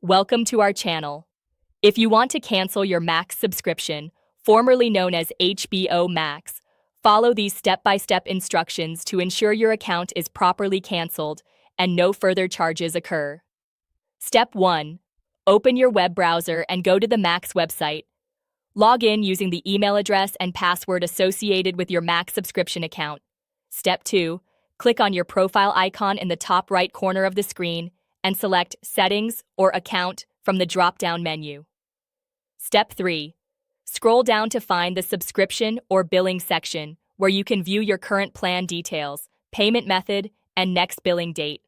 Welcome to our channel. If you want to cancel your Max subscription, formerly known as HBO Max, follow these step-by-step instructions to ensure your account is properly canceled and no further charges occur. Step 1. Open your web browser and go to the Max website. Log in using the email address and password associated with your Max subscription account. Step 2. Click on your profile icon in the top right corner of the screen and select Settings or Account from the drop-down menu. Step 3. Scroll down to find the Subscription or Billing section, where you can view your current plan details, payment method, and next billing date.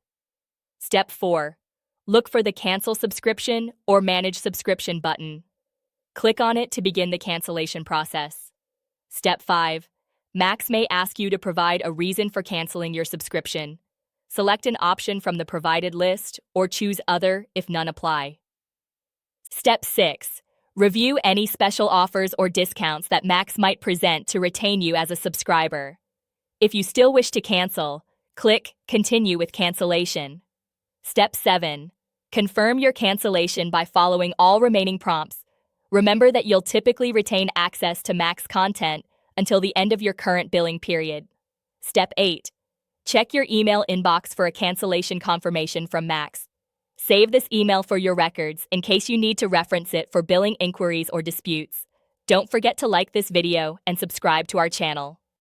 Step 4. Look for the Cancel Subscription or Manage Subscription button. Click on it to begin the cancellation process. Step 5. Max may ask you to provide a reason for canceling your subscription. Select an option from the provided list or choose Other if none apply. Step 6. Review any special offers or discounts that Max might present to retain you as a subscriber. If you still wish to cancel, click Continue with Cancellation. Step 7. Confirm your cancellation by following all remaining prompts. Remember that you'll typically retain access to Max content until the end of your current billing period. Step 8. Check your email inbox for a cancellation confirmation from Max. Save this email for your records in case you need to reference it for billing inquiries or disputes. Don't forget to like this video and subscribe to our channel.